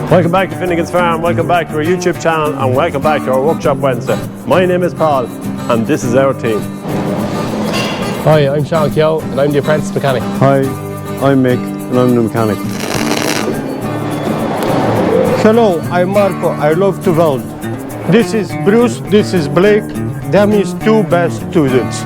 Welcome back to Finnegan's Farm, welcome back to our YouTube channel, and welcome back to our Workshop Wednesday. My name is Paul, and this is our team. Hi, I'm Sean Keogh, and I'm the apprentice mechanic. Hi, I'm Mick, and I'm the mechanic. Hello, I'm Marco, I love to weld. This is Bruce, this is Blake, them is two best students.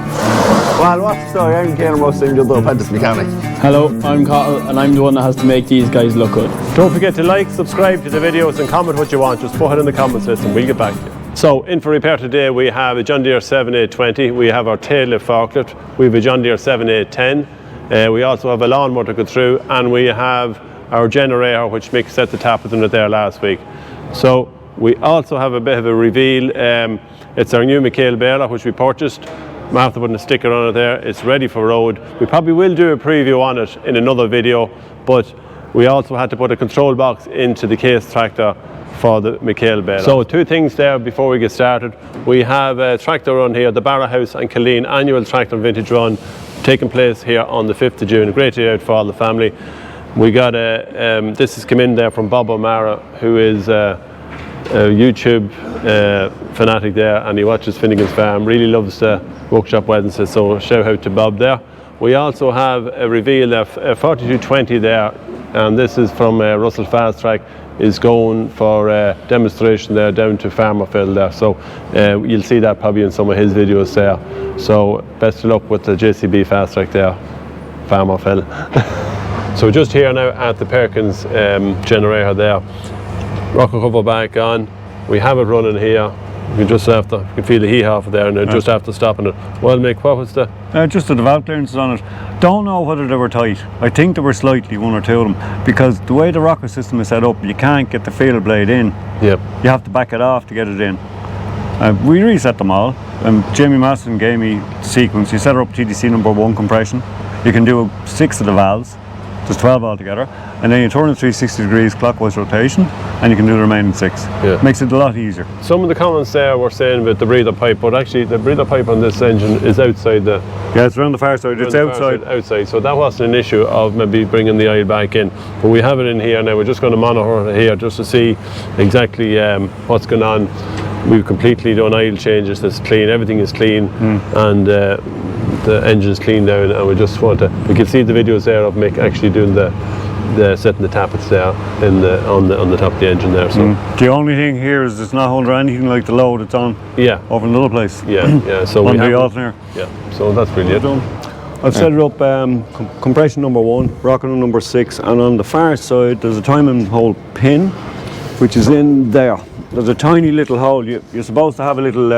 Well, what's the story? I'm Kieran Russell, I'm the apprentice mechanic. Hello, I'm Carl, and I'm the one that has to make these guys look good. Don't forget to like, subscribe to the videos, and comment what you want. Just put it in the comment section, we'll get back to you. So, in for repair today, we have a John Deere 7820, we have our Tailift Forklift, we have a John Deere 7810, we also have a lawnmower to go through, and we have our generator, which Mick set the tappet in it there last week. So, we also have a bit of a reveal. It's our new McHale Baler, which we purchased. After putting a sticker on it there, it's ready for road. We probably will do a preview on it in another video, but we also had to put a control box into the case tractor for the McHale Baler. So two things there before we get started. We have a tractor run here, the Barra House and Killeen annual tractor vintage run taking place here on the 5th of June. A great day out for all the family. We got this has come in there from Bob O'Mara, who is a YouTube fanatic there, and he watches Finnegan's Farm, really loves the Workshop Wednesday, so shout out to Bob there. We also have a reveal of 4220 there, and this is from Russell Fast Track, is going for demonstration there down to Farmerfield there, so you'll see that probably in some of his videos there. So best of luck with the JCB Fast Track there, Farmerfield. So just here now at the Perkins generator there, rocker cover back on, we have it running here. You just have to, you can feel the heat off there, and just after stopping it. Well, Mick, what was the? Just the valve clearances on it. Don't know whether they were tight. I think they were slightly, one or two of them, because the way the rocker system is set up, you can't get the feeder blade in. Yep. You have to back it off to get it in. We reset them all. Jamie Masson gave me the sequence. You set her up TDC number 1 compression. You can do 6 of the valves. There's 12 altogether, and then you turn it 360 degrees clockwise rotation, and you can do the remaining 6. Yeah. Makes it a lot easier. Some of the comments there were saying about the breather pipe, but actually the breather pipe on this engine is outside the... Yeah, it's around the far side, it's outside. Outside, so that wasn't an issue of maybe bringing the oil back in. But we have it in here now, we're just going to monitor it here just to see exactly what's going on. We've completely done oil changes, that's clean, everything is clean, and the engine's clean down, and we just want to, we can see the videos there of Mick actually doing the setting the tappets there in on the top of the engine there. So the only thing here is it's not under anything like the load it's on. Yeah. Over in the other place. Yeah. So on the alternator. Yeah. So that's really it. I've set it up compression number 1, rocker number 6, and on the far side there's a timing hole pin, which is in there. There's a tiny little hole. You're supposed to have a little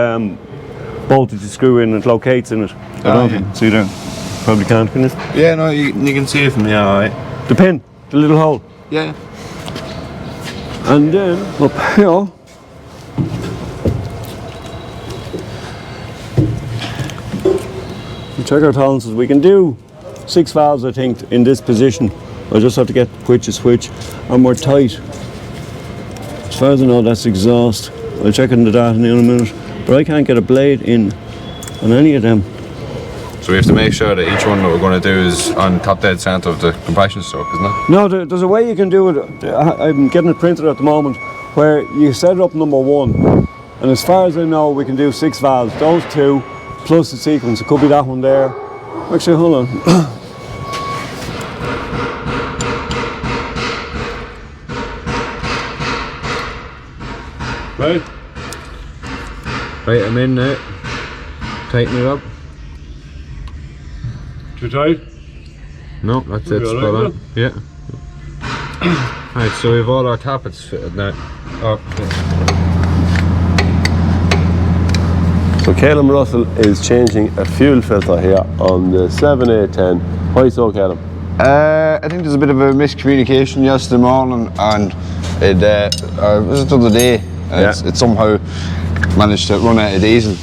bolt that you screw in, and it locates in it. See there? Probably can't, can you? Yeah, no, you can see it from here, alright. The pin, the little hole. Yeah. And then up here, check our tolerances. We can do 6 valves, I think, in this position. I just have to get which is which, and we're tight. As far as I know, that's exhaust. I'll check into that in a minute, but I can't get a blade in on any of them. So we have to make sure that each one that we're going to do is on top dead centre of the compression stroke, isn't it? No, there's a way you can do it. I'm getting it printed at the moment, where you set it up number 1, and as far as I know, we can do 6 valves. Those 2 plus the sequence. It could be that one there. Actually, hold on. Right, I'm in now. Tighten it up. Too tight? No, that's it. Spot on. Yeah. Right, so we have all our tappets fitted now. So Caleb Russell is changing a fuel filter here on the 7810. Why so, Caleb? I think there's a bit of a miscommunication yesterday morning, and it was the other day. It somehow managed to run out of diesel.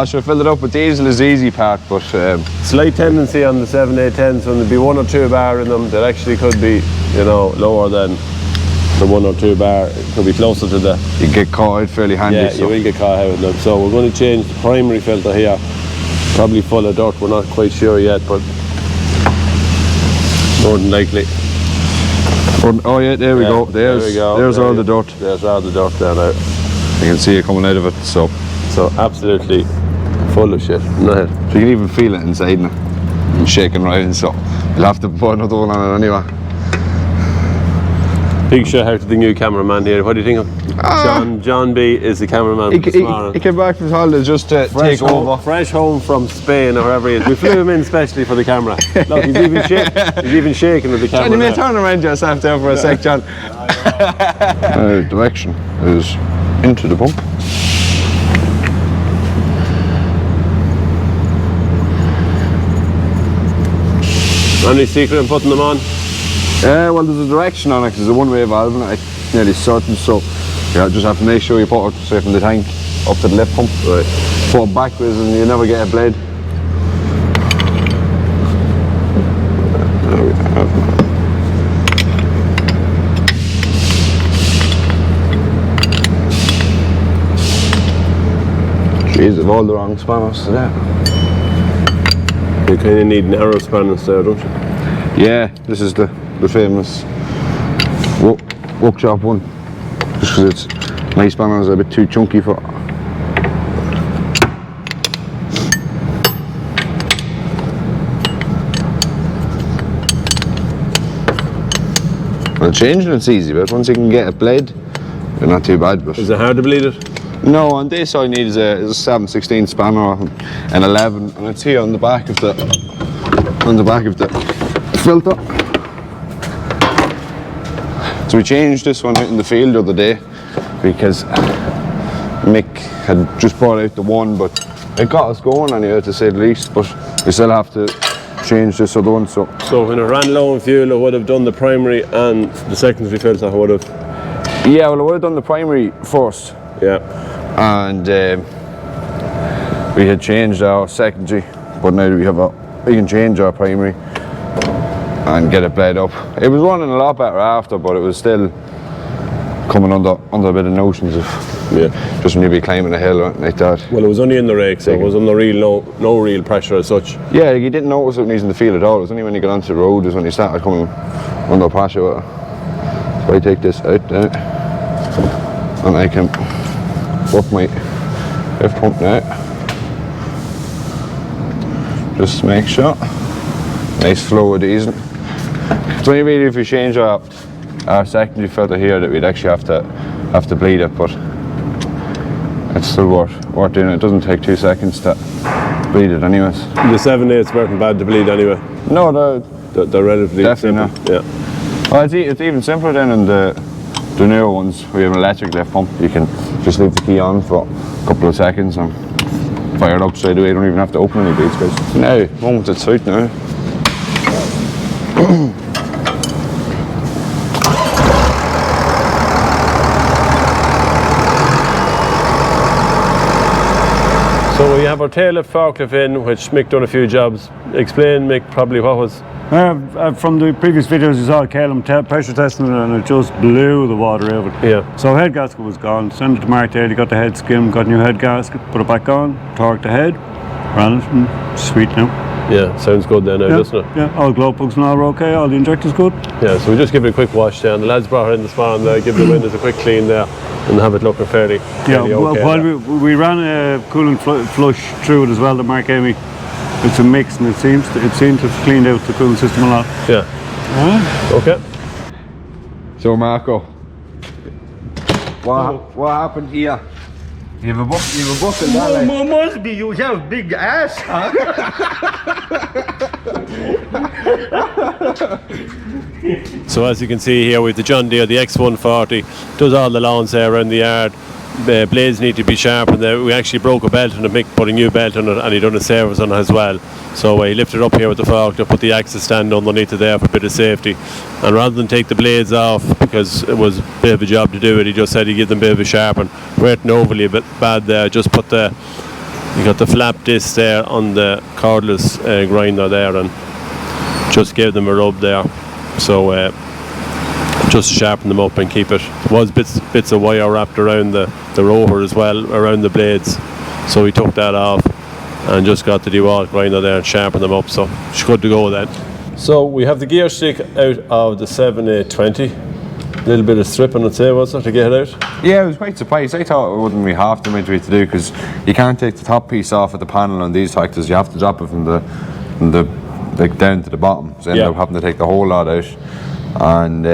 So fill it up with diesel is the easy part, but slight tendency on the 7810s when there'd be 1 or 2 bar in them that actually could be, you know, lower than the 1 or 2 bar. It could be closer to the... You get caught out fairly handy. Yeah, so you will get caught out with them. So we're going to change the primary filter here Probably full of dirt, we're not quite sure yet, but more than likely. Oh yeah, there we go. There's all the dirt. There's all the dirt there now. You can see it coming out of it, so absolutely full of shit. No. you can even feel it inside now. And shaking around, so you'll have to put another one on it anyway. Big shout out to the new cameraman here. What do you think of John B is the cameraman this morning. He came back from holidays just to take over. Fresh home from Spain or wherever he is. We flew him in specially for the camera. Look, he's even shaking with the camera. John, you may turn around yourself there for a sec, John. Direction is into the pump. Any secret in putting them on? Well, there's a direction on it, 'cause there's a one-way valve in it, it's nearly certain, so yeah, just have to make sure you put it, say, from the tank up to the left pump. Right. Put it backwards and you never get a blade. There we go. Jeez, I've all the wrong spanners today. You kind of need narrow spanners there, don't you? Yeah, this is the famous workshop one, just because my spanners are a bit too chunky for it. Well, changing it's easy, but once you can get a blade, they're not too bad. But is it hard to bleed it? no, on this all you need is a 7/16 spanner, an 11, and it's here on the back of the filter. So we changed this one out in the field the other day because Mick had just brought out the one, but it got us going anyway, to say the least. But we still have to change this other one. So when it ran low on fuel, it would have done the primary and the secondary filter would have. yeah, well, I would have done the primary first. Yeah. And we had changed our secondary, but now we can change our primary and get it blade up. It was running a lot better after, but it was still coming under a bit of notions of just when you be climbing a hill or anything like that. Well, it was only in the rake, so it was under no real pressure as such. Yeah, you didn't notice it when he's in the field at all. It was only when you got onto the road is when you started coming under pressure with it. So I take this out now, and I can work my left pump now. Just make sure. Nice flow of diesel. It's only really if we change our secondary filter here that we'd actually have to bleed it, but it's still worth doing. It doesn't take 2 seconds to bleed it anyways. The 7/8s weren't bad to bleed anyway. No, They're relatively definitely simple. not. Yeah. Well, it's even simpler then in the newer ones. We have an electric lift pump. You can just leave the key on for a couple of seconds and fire it up straight away. You don't even have to open any bleeds, guys. Now, moment it's out now. So we have our Tailift Forklift in, which Mick done a few jobs. Explain, Mick, probably what was. From the previous videos you saw Calum pressure testing it, and it just blew the water out of it. Yeah. So head gasket was gone. Sent it to Mark Daly, got the head skimmed, got new head gasket, put it back on, torqued the head, ran it, and sweet now. Yeah, sounds good then now, doesn't it? Yeah, all glow plugs and all were okay, all the injectors good. Yeah, so we just give it a quick wash there, and the lads brought her in this morning there, give the windows a quick clean there, and have it looking fairly okay. While we ran a coolant flush through it as well that Mark gave me. It's a mix, and it seemed to have cleaned out the cooling system a lot. Yeah. Okay. So Marco, what happened here? You have a bucket there. Must be you have big ass, huh? So as you can see here with the John Deere, the X140, does all the lawns there around the yard. The blades need to be sharpened. We actually broke a belt on it, Mick put a new belt on it, and he done a service on it as well. So he lifted up here with the forklift, put the axle stand underneath it there for a bit of safety. And rather than take the blades off, because it was a bit of a job to do it, he just said he'd give them a bit of a sharpen. Weren't overly bad there, just put you got the flap disc there on the cordless grinder there, and just gave them a rub there. So just to sharpen them up and keep it. There was bits of wire wrapped around the rover as well, around the blades. So we took that off and just got the dewalt grinder there and sharpened them up, so it's good to go then. So we have the gear stick out of the 7820. A little bit of stripping, I'd say, was it, to get it out? Yeah, I was quite surprised. I thought it wouldn't be half the much to do, because you can't take the top piece off of the panel on these tractors. You have to drop it from the like down to the bottom. So you end up having to take the whole lot out. And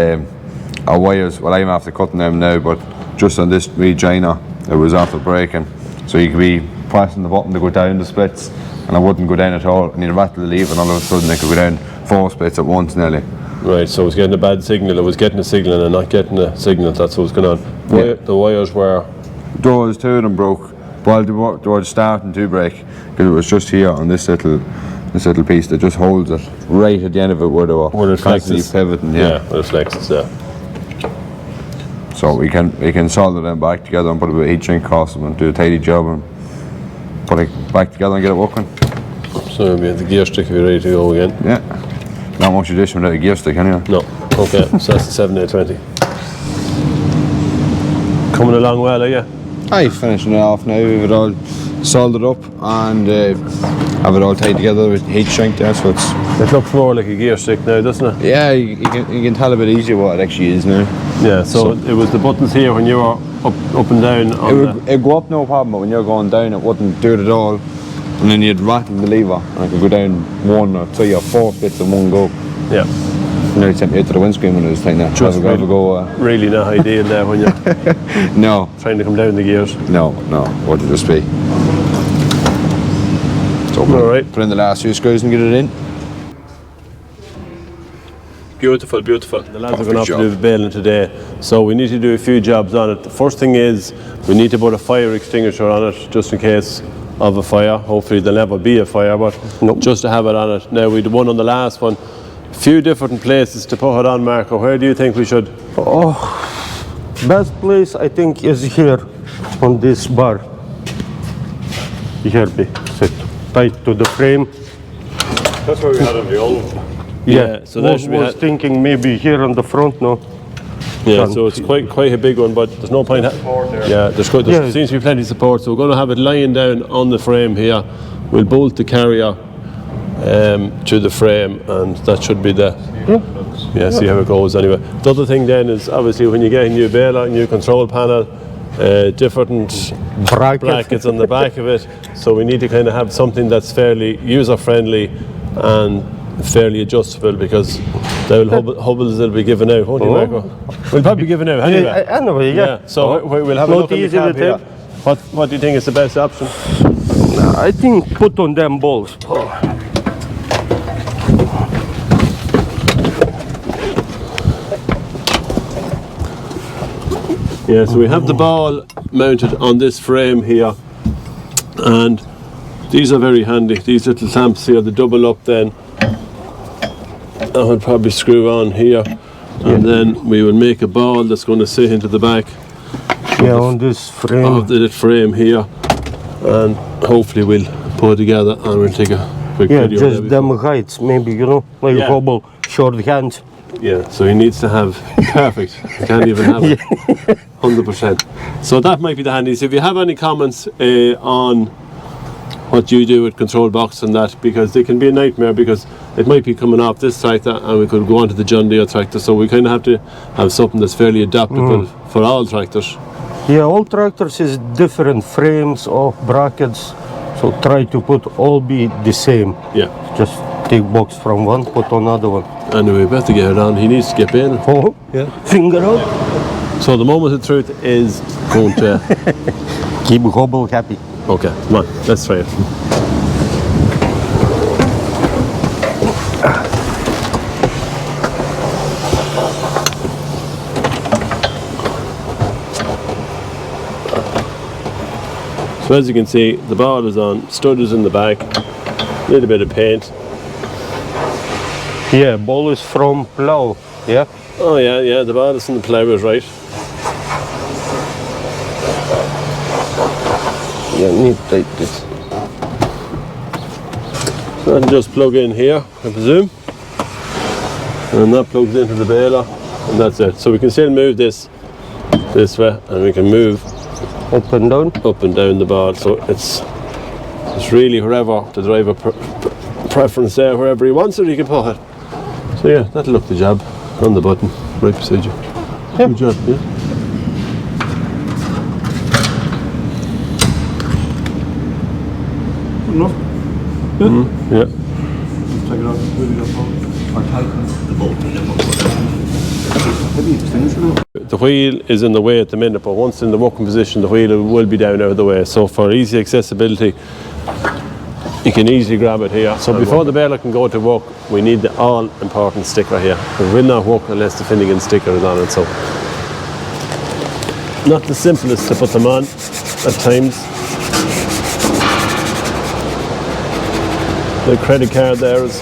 our wires, well, I'm after cutting them now, but just on this rejoiner, it was after breaking. So you could be pressing the button to go down the splits, and it wouldn't go down at all. And you'd rattle the lever, and all of a sudden it could go down 4 splits at once nearly. Right, so it was getting a bad signal, it was getting a signal and not getting a signal, that's what was going on. The wires were... Those two of them broke while they were starting to break, because it was just here on this little piece that just holds it right at the end of it where they were constantly pivoting. Yeah, where it flexes, yeah. So we can solder them back together and put a bit of heat shrink across them and do a tidy job and put it back together and get it working. So we have the gear stick if you're ready to go again. Yeah. Not much addition without a gear stick anyway. No. Okay, so that's the 7820. Coming along well, are you? Aye, finishing it off now. We've it all soldered up and have it all tied together with heat shrink there, so it's... It looks more like a gear stick now, doesn't it? Yeah, you can tell a bit easier what it actually is now. Yeah, so it was the buttons here when you were up and down on It'd go up no problem, but when you're going down it wouldn't do it at all. And then you'd rattle the lever and it could go down 1 or 3 or 4 splits in one go. Yeah. Nearly sent me out to the windscreen when it was like that. Just really not ideal there when you're no. trying to come down the gears. No, what would it just be? So Alright. Put in the last few screws and get it in. Beautiful, beautiful. The lads are going to have to do the baling today, so we need to do a few jobs on it. The first thing is we need to put a fire extinguisher on it just in case of a fire. Hopefully there'll never be a fire, but just to have it on it. Now we did one on the last one. A few different places to put it on, Marco. Where do you think we should? Oh, best place I think is here on this bar. Here be set tight to the frame. That's where we had it the old. Yeah, so I was thinking maybe here on the front, no? Yeah, so it's quite a big one, but there's no point. Yeah, there seems to be plenty of support, so we're going to have it lying down on the frame here. We'll bolt the carrier to the frame, and that should be the. See how it goes anyway. The other thing then is obviously when you get a new baler, new control panel, different brackets on the back of it. So we need to kind of have something that's fairly user friendly and fairly adjustable, because the hubbles will be given out, won't you, Marco? We'll probably be given out anyway. Anyway, yeah. So we'll have a look at the cab here. What do you think is the best option? I think put on them balls. Yeah, so we have the ball mounted on this frame here, and these are very handy. These little clamps here, they double up then. I would probably screw on here, and then we will make a ball that's going to sit into the back on this frame of the frame here, and hopefully we'll put it together and we'll take a quick video. Just them heights, maybe, like hobble, short hands. Yeah, so he needs to have perfect. He can't even have it 100%. So that might be the handies. If you have any comments on what you do with control box and that, because they can be a nightmare, because it might be coming off this tractor and we could go onto the John Deere tractor, so we kind of have to have something that's fairly adaptable for all tractors. Yeah, all tractors is different frames or brackets, so try to put all be the same. Yeah. Just take box from one, put another one. Anyway, we have to get it on. He needs to get in. Oh, yeah. Finger out. So the moment of truth is going to keep hobble happy. Okay, come on, let's try it. So as you can see, the ball is on, stud is in the back, a little bit of paint. Yeah, ball is from plow, yeah? Oh yeah, the ball is in the plow is right. Yeah, need to take this. So I can just plug in here, I presume. And that plugs into the baler, and that's it. So we can still move this way, and we can move up and down the ball. So it's It's really wherever the driver preference there, wherever he wants it, he can put it. So yeah, that'll look the job on the button right beside you. Good job, yeah. Good enough. Yeah. Take it out, put it up, or tighten the bolt and then we'll put it. Maybe extension now. The wheel is in the way at the minute, but once in the working position, the wheel will be down out of the way. So for easy accessibility, you can easily grab it here. So before the baler can go to work, we need the all-important sticker here. It will not work unless the Finnegan sticker is on it. So not the simplest to put them on at times. The credit card there is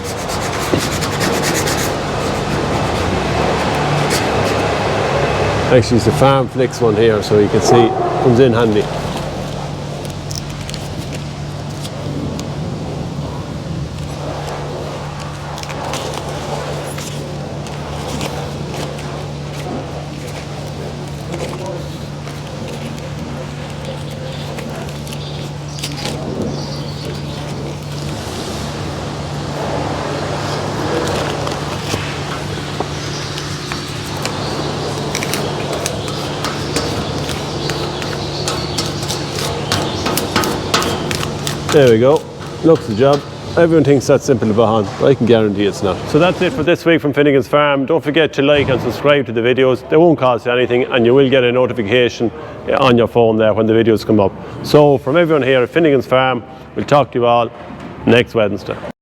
actually it's a Farm Flicks one here, so you can see it comes in handy. There we go, looks the job. Everyone thinks that's simple to put on, but I can guarantee it's not. So that's it for this week from Finnegan's Farm. Don't forget to like and subscribe to the videos. They won't cost you anything, and you will get a notification on your phone there when the videos come up. So from everyone here at Finnegan's Farm, we'll talk to you all next Wednesday.